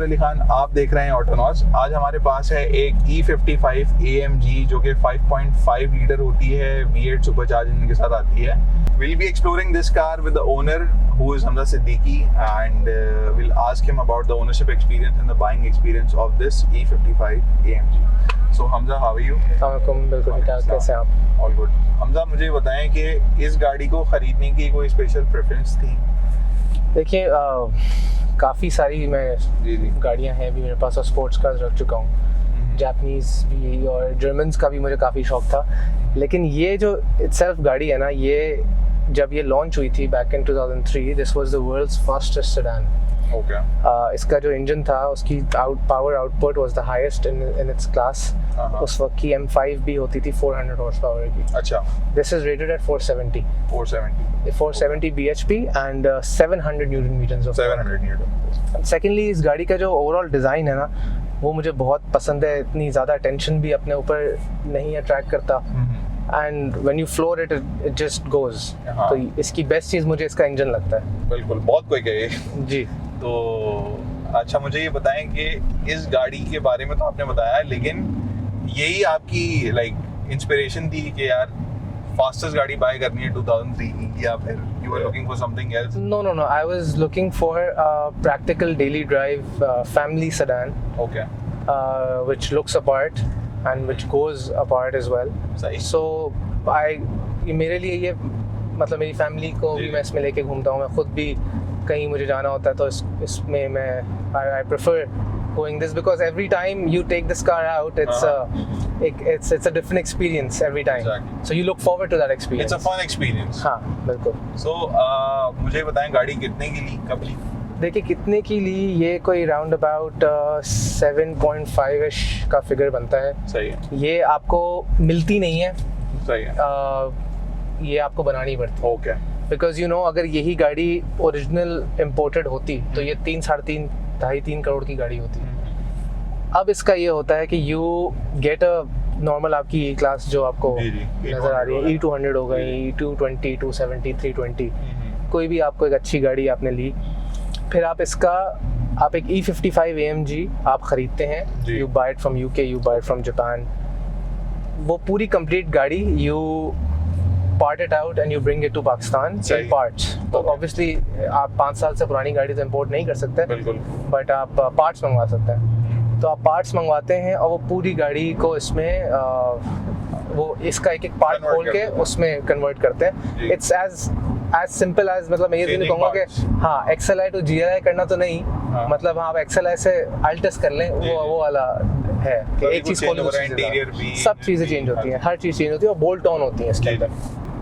अली खान, आप देख रहे हैं ऑटोनॉस। आज हमारे पास है एक E55 AMG जो कि 5.5 लीटर होती है, V8 सुपरचार्ज इंजन के साथ आती है। We'll be exploring this car with the owner, who is Hamza Siddiqui, and we'll ask him about the ownership experience and the buying experience of this E55 AMG. So Hamza, how are you? बिल्कुल कैसे हैं आप? All good. Hamza, मुझे बताएं कि इस गाड़ी को खरीदने की कोई स्पेशल प्रेफरेंस थी? देखिए, काफ़ी सारी मैं गाड़ियां हैं भी मेरे पास और स्पोर्ट्स कार्स रख चुका हूँ, जापानीज़ भी और जर्मन्स का भी मुझे काफ़ी शौक था। लेकिन ये जो इटसेल्फ गाड़ी है ना, ये जब ये लॉन्च हुई थी back in 2003, this was the world's fastest sedan. Okay. इसका जो इंजन था, उसकी power output was the highest in its class. उस वक्त की M5 भी होती थी 400 हॉर्स पावर की। अच्छा। This is rated at 470 bhp and 700 newton meters of 700 newton. Secondly, इस गाड़ी का जो ओवरऑल डिज़ाइन है ना, वो मुझे बहुत पसंद है। इतनी ज़्यादा टेंशन भी अपने ऊपर नहीं अट्रैक्ट करता, and when you floor it just goes. तो इसकी बेस्ट चीज़ मुझे इसका इंजन लगता है। बिल्कुल, बहुत कोई कहे जी। तो अच्छा, मुझे ये बताएं कि इस गाड़ी के बारे में तो आपने बताया, लेकिन यही आपकी इंस्पिरेशन थी कि यार फास्टेस्ट गाड़ी बाय करनी है 2003 की, या फिर you were looking for something else? No. I was looking for a practical daily drive family sedan. Okay. Which looks apart and which goes apart as well. सही। So मेरे लिए ये मतलब मेरी फैमिली को भी मैं इसमें लेके घूमता हूँ। मैं खुद भी कहीं मुझे जाना होता है तो इसमें मैं I prefer going this because every time you take this car out, it's a different experience every time. Exactly. So you look forward to that experience. It's a fun experience. हाँ, बिल्कुल। So मुझे बताएं गाड़ी कितने की ली, कब ली? देखिए, कितने की ली, ये कोई राउंड अबाउट 7.5-ish का फिगर बनता है। सही है। ये आपको मिलती नहीं है। सही है। ये आपको बनानी पड़ती है। ओके। बिकॉज अगर यही गाड़ी ओरिजिनल इम्पोर्टेड होती तो ये 3-3.5 करोड़ की गाड़ी होती। अब इसका ये होता है कि यू गेट अ नॉर्मल आपकी E क्लास जो आपको नज़र आ रही है, E200 हो गई, E220, 270, 320, कोई भी आपको एक अच्छी गाड़ी आपने ली, फिर आप एक E55 AMG आप ख़रीदते हैं, you buy it from UK, you buy it from Japan. वो पूरी कंप्लीट गाड़ी you part it out and you bring it to Pakistan in parts. तो obviously आप 5 साल से पुरानी गाड़ी तो import नहीं कर सकते, बट आप parts मंगवा सकते हैं। तो आप parts मंगवाते हैं और वो पूरी गाड़ी को इसमें वो इसका एक पार्ट खोल के उसमें कन्वर्ट करते हैं। It's as simple as, मतलब मैं ये नहीं कहूँगा कि हाँ XLI to GLI करना तो नहीं, मतलब आप XLI से Altis कर लें, वो वाला है कि एक चीज़ खोलने सब चीज़ें चेंज होती हैं, हर चीज़ चेंज होती है और बोल्ट ऑन होती है इसके अंदर।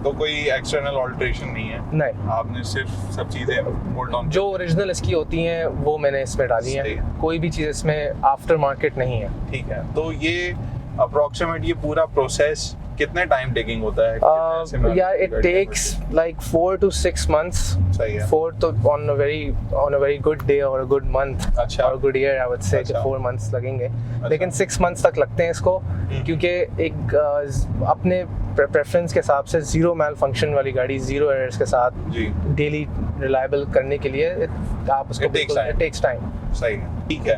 तो कोई एक्सटर्नल ऑल्ट्रेशन नहीं है? नहीं, आपने सिर्फ सब चीज़ें बोल्ट ऑन जो ओरिजिनल इसकी होती हैं वो मैंने इसमें डाली है। कोई भी चीज़ इसमें आफ्टर मार्केट नहीं है। ठीक है। तो ये अप्रोक्सीमेट ये पूरा प्रोसेस कितने टाइम टेकिंग होता है? यार, it takes like 4 to 6 months. सही है। 4 तो on a very good day or a good month, अच्छा, or a good year I would say, 4 months लगेंगे। लेकिन 6 months तक लगते हैं इसको, क्योंकि एक अपने प्रेफरेंस के हिसाब से जीरो मैल फंक्शन वाली गाड़ी, जीरो एरर्स के साथ डेली रिलायबल करने के लिए आप उसको टेक्स टाइम। सही है, ठीक है।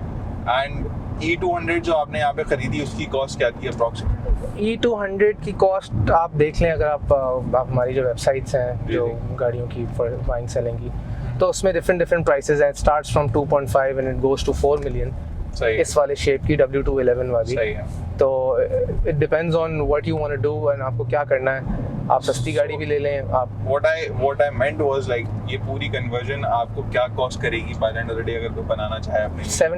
एंड E200 जो आपने यहाँ पे खरीदी, उसकी कॉस्ट क्या थी अप्रोक्सीमेट? E200 की कॉस्ट आप देख लें, अगर आप हमारी जो वेबसाइट्स हैं जो गाड़ियों की बाइंग सेलिंग की, तो उसमें डिफरेंट प्राइसेस हैं। It starts from 2.5 and it goes to 4 million. इस वाले शेप की W211 वाली। सही है। तो it depends on what you want to do and आपको क्या करना है। आप सस्ती गाड़ी भी ले लें। आप व्हाट आई मेंट वाज ये पूरी कन्वर्जन आपको क्या कॉस्ट करेगी by the end of the day, अगर कोई बनाना चाहे अपनी 7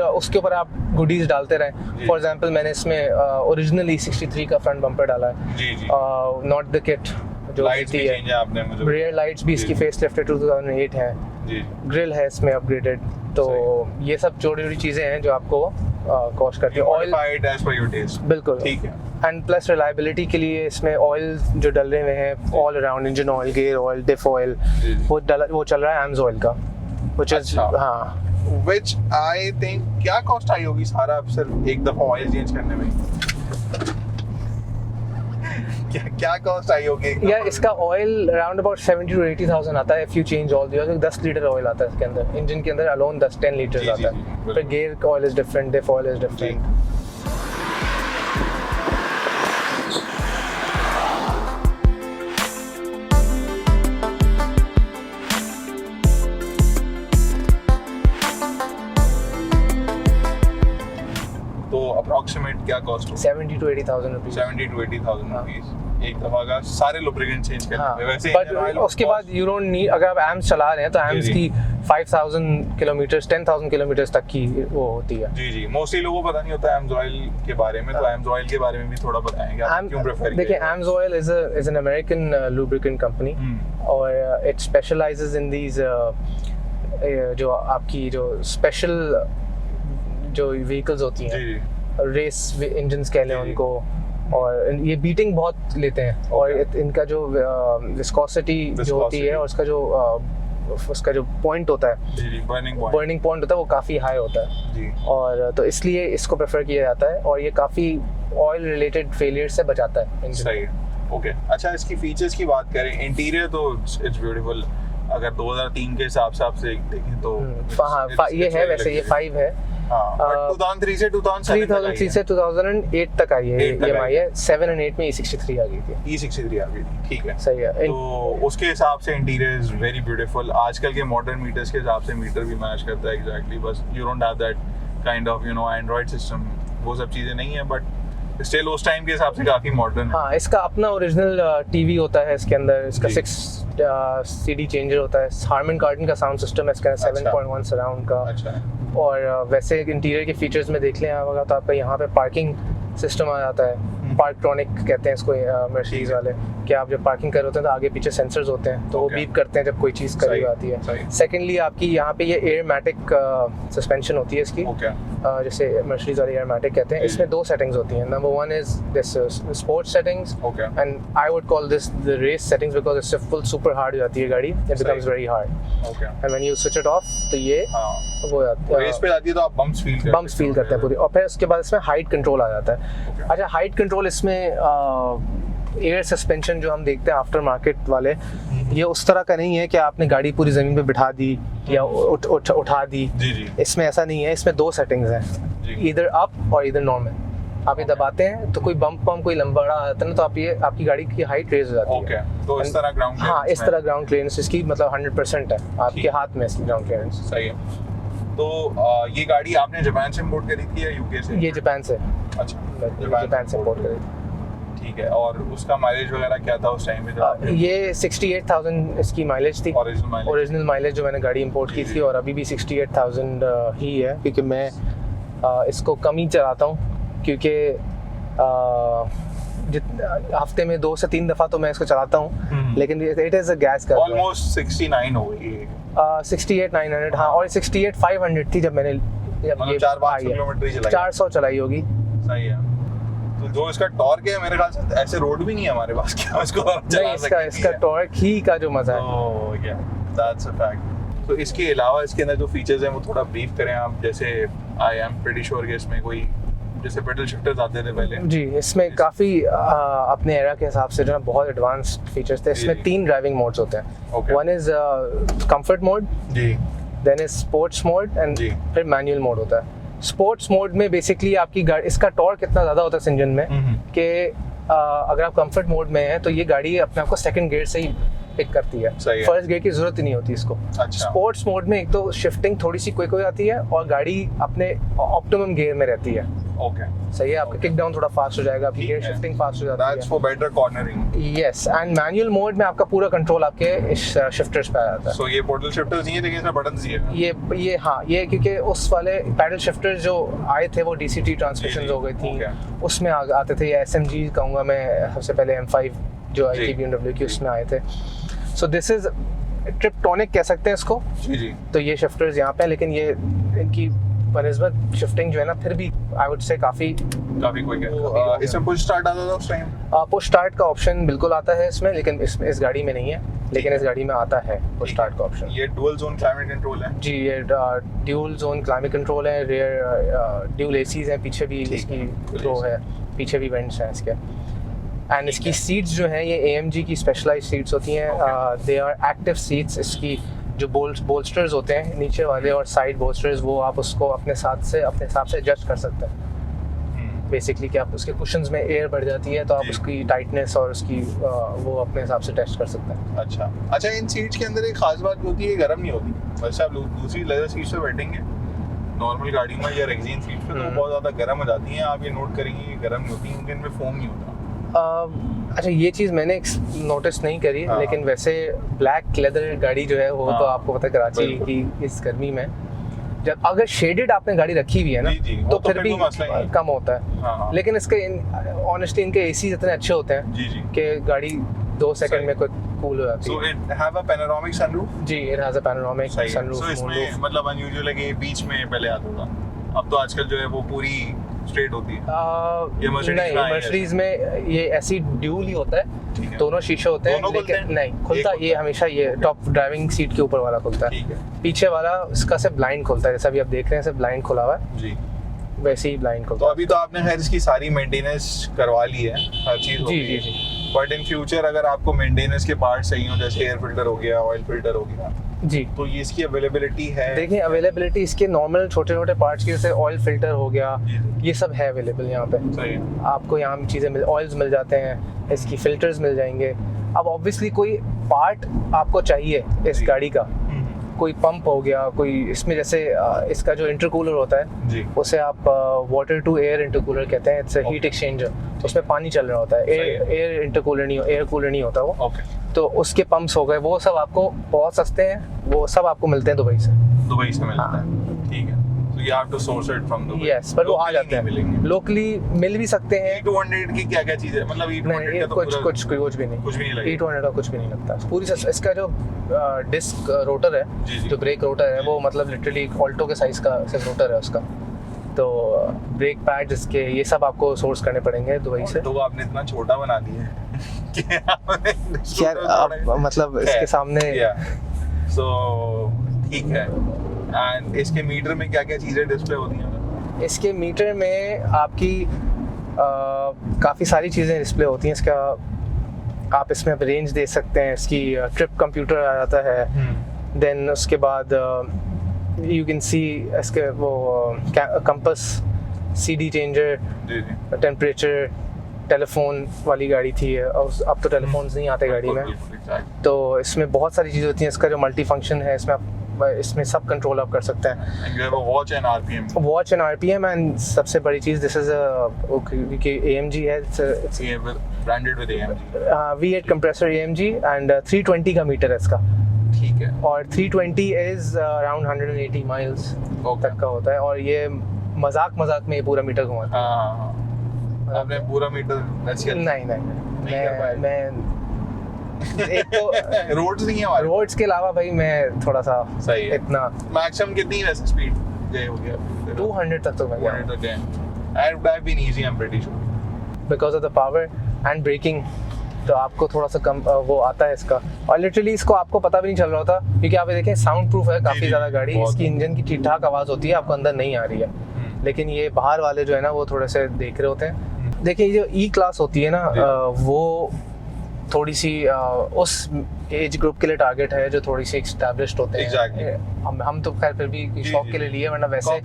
उसके ऊपर आप गुडीज डालते रहें। फॉर एग्जांपल, मैंने इसमें ओरिजिनली 63 का फ्रंट बम्पर डाला है, नॉट द किट जो लाइट्स भी चेंज है आपने, मुझे रियर लाइट्स भी इसकी फेस लिफ्टेड 2008 है, ग्रिल है इसमें अपग्रेडेड। तो ये सब छोटी छोटी चीज़ें हैं जो आपको कॉस्ट करती है। Oil as per your taste, बिल्कुल, ठीक है। एंड प्लस रिलायबिलिटी के लिए इसमें ऑयल जो डले हुए हैं, all around engine oil, gear oil, diff oil, वो चल रहा है एम्स ऑयल का, which is which I think क्या कॉस्ट आई होगी सारा सिर्फ एक दफा ऑयल चेंज करने में? क्या कॉस्ट आई होगी? या इसका ऑयल अराउंड अबाउट 70 to 80,000 आता है if you change all the oil. 10 litre oil आता है इसके अंदर, इंजन के अंदर अलोन 10 लीटर आता है। फिर गियर का oil is different, diff oil is different. Approximate क्या कॉस्ट हो? 70 to 80,000 रुपीज। 70 to 80,000 रुपीज एक दफा का सारे लुब्रिकेंट चेंज करने हाँ, में। वैसे बट उसके बाद यू डोंट नीड, अगर आप एम्स चला रहे हैं तो एम्स की 5,000 किलोमीटर 10,000 किलोमीटर तक की वो होती है। जी जी, मोस्टली लोगों को पता नहीं होता एम्स ऑयल के बारे में, तो एम्स ऑयल के बारे में भी थोड़ा बताएंगे आप क्यों प्रेफर? देखिए, AIIMS oil is an American lubricant company और इट स्पेशलाइजेस इन दीज जो आपकी जो स्पेशल जो व्हीकल्स होती हैं, रेस इंजन्स कह लें उनको, और ये बीटिंग बहुत लेते हैं और इनका जो विस्कोसिटी जो होती है और उसका जो पॉइंट होता है, बर्निंग पॉइंट होता है, वो काफ़ी हाई होता है जी। और तो इसलिए इसको प्रेफर किया जाता है और ये काफ़ी ऑयल रिलेटेड फेलियर से बचाता है इंजन। सही, ओके। अच्छा, इसकी फीचर्स की बात करें, इंटीरियर तो इट्स ब्यूटीफुल। अगर 2003 के हिसाब से देखें तो हाँ, ये है, वैसे ये 5 है। 2003 से 2003 से 2008 तक आई है EMI है। 7 और 8 में E63 आ गई थी। E63 आ गई थी, ठीक है, सही है। तो उसके हिसाब से इंटीरियर इज वेरी ब्यूटीफुल। आजकल के मॉडर्न मीटर्स के हिसाब से मीटर भी मैच करता है एग्जैक्टली, बस you don't have that kind of Android system, वो सब चीजें नहीं है, बट स्टिल उस टाइम के हिसाब से काफी मॉडर्न है। हाँ, इसका अपना ओरिजिनल टीवी होता है इसके अंदर, इसका 6 CD चेंजर होता है, हार्मन कार्टन का साउंड सिस्टम है इसका, 7.1 सराउंड का। अच्छा। और वैसे इंटीरियर के फीचर्स में देख लें आप, तो आपका यहाँ पे पार्किंग सिस्टम आ जाता है, पार्कट्रॉनिक कहते हैं इसको मर्सिडीज वाले, कि आप जब पार्किंग कर रहे होते हैं तो आगे पीछे सेंसर्स होते हैं, तो वो बीप करते हैं जब कोई चीज़ करीब आती है। सेकेंडली आपकी यहाँ पे ये एयरमैटिक सस्पेंशन होती है इसकी, जैसे मर्सिडीज वाली एयरमैटिक कहते हैं। इसमें 2 सेटिंग्स होती हैं। Number 1 is this sports settings, and I would call this the race settings, because इससे फुल सुपर हार्ड हो जाती है गाड़ी, it becomes very hard, and when you switch it off तो ये वो रेस पे जाती है तो आप बम्प्स फील करते हैं पूरी। और फिर उसके बाद इसमें हाइट कंट्रोल आ जाता है। अच्छा, हाइट कंट्रोल इसमें एयर सस्पेंशन जो हम देखते हैं आफ्टर मार्केट वाले, ये उस तरह का नहीं है कि आपने गाड़ी पूरी ज़मीन पे बिठा दी या उठा दी। जी। इसमें ऐसा नहीं है, इसमें 2 सेटिंग्स हैं, इधर अप और इधर नॉर्मल। आप ये दबाते हैं तो कोई बम्प कोई लंबा आ जाता है ना, तो आपकी गाड़ी की हाइट रेज हो जाती है। तो इस तरह ग्राउंड क्लियरेंस, हाँ, इस तरह ग्राउंड क्लियरेंस इसकी मतलब 100% है, आपके हाथ में इसकी ग्राउंड क्लियरेंस। सही है। तो ये गाड़ी आपने जापान से इंपोर्ट करी थी या यूके से? ये जापान से। अच्छा, जापान से इंपोर्ट करी थी। ठीक है, और उसका माइलेज वगैरह क्या था उस टाइम पे? ये 68,000 इसकी माइलेज थी, ओरिजिनल माइलेज जो मैंने गाड़ी इंपोर्ट की थी, और अभी भी 68,000 ही है, क्योंकि मैं इसको कम ही चलाता हूँ, क्योंकि हफ्ते में 2 से 3 दफ़ा तो मैं इसको चलाता हूँ, लेकिन इट इज़ अ गैस का ऑलमोस्ट 69 हो गई, 68,900। हाँ, और 68,500 थी जब मैंने ये 400 किलोमीटर चलाई, 400 चलाई होगी। सही है। तो जो इसका टॉर्क है, मेरे ख्याल से ऐसे रोड भी नहीं है हमारे पास, क्या इसको चला सकते हैं? इसका टॉर्क ही का जो मजा है। ओह या, दैट्स अ फैक्ट। तो इसके अलावा इसके अंदर जो फीचर्स हैं वो थोड़ा ब्रीफ करें आप। जैसे आई एम प्रीटी श्योर कि इसमें कोई जैसे पेडल शिफ्टर्स आते थे पहले। जी, इसमें काफ़ी अपने एरा के हिसाब से जो है बहुत एडवांस्ड फीचर्स थे। इसमें 3 ड्राइविंग मोड्स होते हैं। वन इज कंफर्ट मोड, जी, then is sports mode, and फिर मैनुअल मोड होता है। स्पोर्ट्स मोड में बेसिकली आपकी गाड़ी, इसका टॉर्क इतना ज़्यादा होता है इस इंजन में कि अगर आप कंफर्ट मोड में हैं तो ये गाड़ी अपने आप को सेकंड गियर से ही पिक करती है, फर्स्ट गियर की जरूरत ही नहीं होती इसको। अच्छा। स्पोर्ट्स मोड में एक तो शिफ्टिंग थोड़ी सी क्विक हो जाती है और गाड़ी अपने ऑप्टिमम गियर में रहती है। ओके, सही है। आपका किक डाउन थोड़ा फास्ट हो जाएगा, आपकी गियर शिफ्टिंग फास्ट हो जाती है। That's for better cornering. Yes, and manual mode में आपका पूरा कंट्रोल आपके इस शिफ्टर्स पे आ जाता है। सो ये पैडल शिफ्टर्स नहीं है, लेकिन इसमें बटन्स ही है। ये हाँ, ये क्योंकि उस वाले पैडल शिफ्टर्स जो आए थे वो DCT ट्रांसमिशन हो गई थी, उसमें आते थे। या SMG कहूँगा मैं, सबसे पहले M5 जो आई थी BMW की, उसमें आए थे। सो दिस इज ट्रिप्टोनिक कह सकते हैं इसको। जी। तो ये शिफ्टर्स यहाँ पे, लेकिन ये इनकी बनस्बत शिफ्टिंग जो है ना, फिर भी आई वुड से काफ़ी क्विक है। इसमें पुश स्टार्ट आता था उस टाइम? पुश स्टार्ट का ऑप्शन बिल्कुल आता है इसमें, लेकिन इस गाड़ी में नहीं है, लेकिन इस गाड़ी में आता है पुश स्टार्ट का ऑप्शन। ये डुअल जोन क्लाइमेट कंट्रोल है? जी, ये ड्यूल जोन क्लाइमेट कंट्रोल है। रेयर ड्यूल ACs हैं, पीछे भी इसकी रो है, पीछे भी वेंट्स हैं इसके। एंड इसकी सीट्स जो हैं ये AMG की स्पेशलाइज्ड सीट्स होती हैं, दे आर एक्टिव सीट्स। इसकी जो बोल्स्टर्स होते हैं नीचे वाले और साइड बोल्स्टर्स, वो आप उसको अपने हिसाब से एडजस्ट कर सकते हैं। बेसिकली कि आप उसके कुशन्स में एयर बढ़ जाती है तो आप उसकी टाइटनेस और उसकी वो अपने हिसाब से टेस्ट कर सकते हैं। अच्छा, इन सीट्स के अंदर एक खास बात होती है, गर्म नहीं होती। वैसे आप दूसरी लेदर सीट्स पे बैठेंगे नॉर्मल गाड़ी में या रेक्सीन सीट्स पे तो बहुत ज़्यादा गर्म हो जाती हैं। आप ये नोट करेंगे गर्म नहीं होती, क्योंकि इनमें फोम नहीं होता। अच्छा, ये चीज़ मैंने नोटिस नहीं करी, लेकिन वैसे ब्लैक लेदर गाड़ी जो है वो तो आपको पता है कराची की इस गर्मी में जब अगर शेडेड आपने गाड़ी रखी हुई है ना तो फिर भी कम होता है। लेकिन इसके ऑनेस्टली इनके एसीज इतने अच्छे होते हैं कि गाड़ी 2 सेकंड में कूल हो जाती है। So it have a panoramic sunroof? Ji, it has a panoramic sunroof। So इसमें मतलब unusual है कि बीच में पहले आता था, अब तो आजकल जो है वो पूरी स्ट्रेट होती है। नहीं, मर्सिडीज में ये ऐसी ड्यूल ही होता है, दोनों शीशे होते हैं, लेकिन नहीं खुलता ये हमेशा ये टॉप ड्राइविंग सीट के ऊपर वाला खुलता है। पीछे वाला इसका सिर्फ ब्लाइंड खुलता है, जैसा अभी आप देख रहे हैं सिर्फ ब्लाइंड खुला हुआ है जी, वैसे ही ब्लाइंड खुलता है। तो अभी तो आपने खैर इसकी सारी मेंटेनेंस करवा ली है, हर चीज हो गई है। बट इन फ्यूचर अगर आपको मेंटेनेंस के पार्ट चाहिए हो, जैसे एयर फिल्टर हो गया, ऑयल फिल्टर हो गया जी, तो ये इसकी अवेलेबिलिटी है? देखिए अवेलेबिलिटी इसके नॉर्मल छोटे छोटे पार्ट्स की, जैसे ऑयल फिल्टर हो गया, ये सब है अवेलेबल यहाँ पे। सही है। आपको यहाँ चीज़ें ऑयल्स मिल जाते हैं, इसकी फिल्टर्स मिल जाएंगे। अब ऑब्वियसली कोई पार्ट आपको चाहिए इस गाड़ी का, कोई पंप हो गया, कोई इसमें जैसे इसका जो इंटरकूलर होता है उसे आप वाटर टू एयर इंटरकूलर कहते हैं, इट्स अ हीट एक्सचेंजर। उसमें पानी चल रहा होता है, एयर इंटरकूलर नहीं, एयर कूलर नहीं होता वो। तो उसके पंप्स हो गए, वो सब आपको बहुत सस्ते हैं, वो सब आपको मिलते हैं दुबई से मिलता है। ठीक है, so you have to source it from Dubai। Yes, पर वो आ जाते हैं, लोकली मिल भी सकते हैं। E200 की क्या चीज़ है, मतलब E200 का तो कुछ भी नहीं, E200 का कुछ भी नहीं लगता। पूरी इसका जो डिस्क रोटर है, जो ब्रेक रोटर है, वो मतलब लिटरली ऑल्टो के साइज का सिर्फ रोटर है उसका। तो ब्रेक पैड इसके ये सब आपको सोर्स करने पड़ेंगे दुबई से। तो आपने इतना छोटा बना दिया है यार, अब मतलब इसके सामने सो ठीक है। एंड इसके मीटर में क्या क्या चीज़ें डिस्प्ले होती हैं? इसके मीटर में आपकी काफ़ी सारी चीज़ें डिस्प्ले होती हैं। इसका आप इसमें रेंज दे सकते हैं, इसकी ट्रिप कंप्यूटर आ जाता है। देन उसके बाद यू कैन सी इसके वो compass, CD changer, temperature, telephone वाली गाड़ी थी और अब तो टेलीफोन्स नहीं आते गाड़ी में, तो इसमें बहुत सारी चीज़ें होती हैं। इसका जो मल्टी फंक्शन है इसमें सब कंट्रोल आप कर सकते हैं। वॉच एंड RPM एंड सबसे बड़ी चीज़ दिस इज कि AMG है, it's branded with AMG, V8 compressor AMG and 320 का मीटर है इसका। ठीक है, और 320 इज अराउंड 180 माइल्स तक का होता है, और ये मजाक में ये पूरा मीटर घुमाता है। आपने पूरा मीटर नहीं मैं एक तो रोड्स नहीं है हमारे, रोड्स के अलावा भाई मैं थोड़ा सा सही है। इतना मैक्सिमम कितनी वैसे स्पीड गए हो गया? 200 तक तो मैं गया। 200 तक गए। And would have been easy, I'm pretty sure. Because of the power and braking, तो आपको थोड़ा सा कम वो आता है इसका। और लिटरली इसको आपको पता भी नहीं चल रहा होता, क्योंकि आप ये देखें साउंड प्रूफ है काफ़ी ज़्यादा गाड़ी, इसकी इंजन की ठीक ठाक आवाज़ होती है, आपको अंदर नहीं आ रही है। लेकिन ये बाहर वाले जो है ना वो थोड़े से देख रहे होते हैं। देखिए ये जो E-क्लास होती है ना, वो थोड़ी सी उस एज ग्रुप के लिए टारगेट है जो थोड़ी सी एस्टैब्लिश्ड होते हैं। Exactly. हम तो खैर फिर भी शौक के लिए लिए, वरना वैसे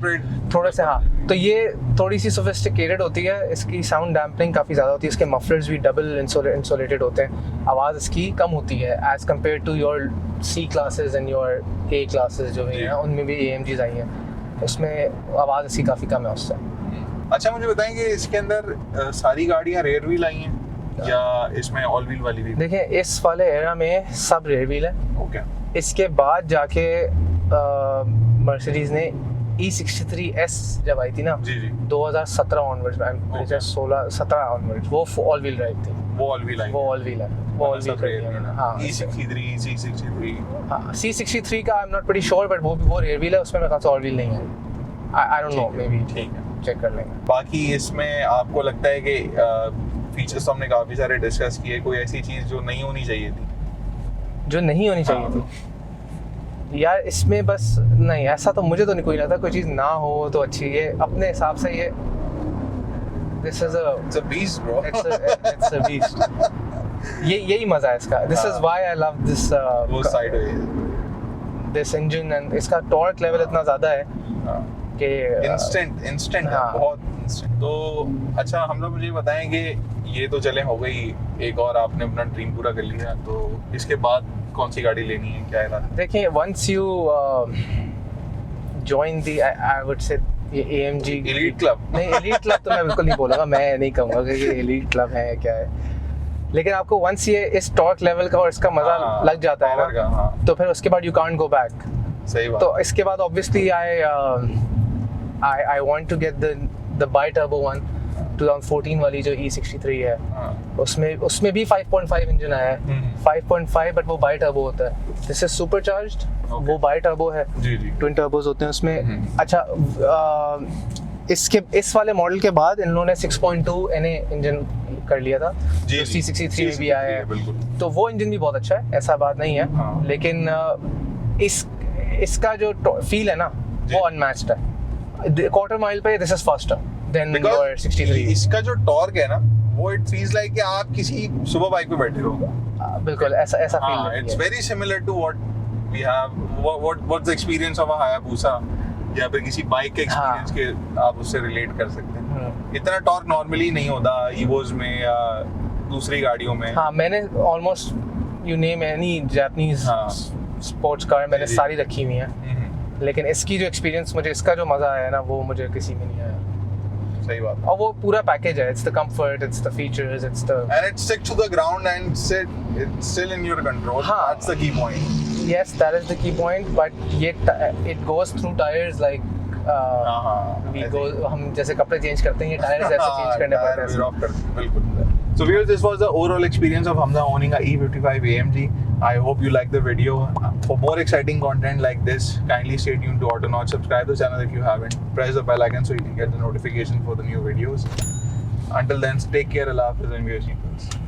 थोड़े से तो ये थोड़ी सी सोफिस्टिकेटेड होती है। इसकी साउंड डैम्पनिंग काफ़ी ज़्यादा होती है, इसके मफलर्स भी डबल इंसुलेटेड होते हैं, आवाज़ इसकी कम होती है as compare to your C classes and your A classes जो हैं उनमें भी AMGs आई हैं, उसमें आवाज़ इसकी काफ़ी कम है उससे। अच्छा, मुझे बताएंगे इसके अंदर सारी गाड़ियाँ रेयर व्हील आई हैं या इसमें ऑल व्हील वाली भी? देखिए इस वाले एरा में सब रेयर व्हील है। ओके। इसके बाद जाके मर्सिडीज ने E63S जब आई थी ना, जी 2017 ऑनवर्ड्स, 16-17 ऑनवर्ड्स, वो ऑल व्हील ड्राइव थी। वो ऑल व्हील है। हाँ, E63, C63। हाँ, C63 का I am not pretty sure, but वो रेयर व्हील है, उसमें मेरे ख्याल से ऑल व्हील नहीं है। I don't know, may be. ठीक है, चेक कर लेंगे। बाकी इसमें आपको लगता है कि फीचर्स तो हमने काफ़ी सारे डिस्कस किए, कोई ऐसी चीज़ जो नहीं होनी चाहिए थी? जो नहीं होनी चाहिए थी यार इसमें, बस नहीं, ऐसा तो मुझे तो नहीं कोई लगता। कोई चीज़ ना हो तो अच्छी है अपने हिसाब से। ये This is a It's a beast, bro. it's a beast. यही मजा है इसका. This is why I love this वो sideways. this engine and इसका torque level इतना ज़्यादा है हाँ. कि instant हाँ. बहुत instant. तो अच्छा हम लोग मुझे ये बताएं कि ये तो चले हो गई एक और आपने अपना ड्रीम पूरा कर लिया तो इसके बाद कौन सी गाड़ी लेनी है क्या इरादा? देखिए once you join the I would say ये AMG Elite Club. नहीं elite club तो मैं बिल्कुल नहीं बोलूँगा. मैं नहीं कहूँगा कि ये elite club है क्या है, लेकिन आपको once ये इस torque level का और इसका मजा हाँ, लग जाता है power का, ना हाँ. तो फिर उसके बाद you can't go back. सही बात. तो इसके बाद obviously I want to get the bi-turbo one 2014 वाली जो E63 है. हाँ. उसमें भी 5.5 इंजन आया है. 5.5 बट वो बाई टर्बो होता है. This is super charged. वो बाई टर्बो है. जी जी. ट्विन टर्बोज होते हैं उसमें. अच्छा इस वाले मॉडल के बाद इन लोगों ने 6.2 NA इंजन कर लिया था जो C63 में भी आया है. तो वो इंजन भी बहुत अच्छा है, ऐसा बात नहीं है. हाँ. लेकिन इसका जो फील है ना वो अनमैच्ड है. क्वार्टर माइल पे this is faster than your 63. इसका जो टॉर्क है ना वो इट फील्स लाइक कि आप किसी सुपर बाइक पे बैठे हो. बिल्कुल ऐसा फील हाँ, है. It's very similar to what we have what's the experience of a Hayabusa या फिर किसी बाइक के एक्सपीरियंस के आप उससे रिलेट कर सकते हैं. इतना टॉर्क नॉर्मली नहीं होता इवोज में या दूसरी गाड़ियों में. हाँ मैंने almost you name any Japanese sports car मैंने सारी रखी हुई हैं. लेकिन इसकी जो एक्सपीरियंस मुझे इसका जो मजा आया ना वो मुझे किसी में नहीं आया. सही बात. और वो पूरा पैकेज है. It's the comfort, it's the features, it's the and it stick to the ground and it's still in your control. हाँ. That's the key point. yes that is the key point but ये it goes through tires like we go हम जैसे कपड़े change करते हैं ये tyres ऐसे change करने पड़ते हैं. बिल्कुल. So viewers, this was the overall experience of Hamza owning a E55 AMG. I hope you liked the video. For more exciting content like this, kindly stay tuned to Autonauts. Subscribe to the channel if you haven't. Press the bell icon so you can get the notification for the new videos. Until then, take care, Allah Hafiz, and we are seeing you.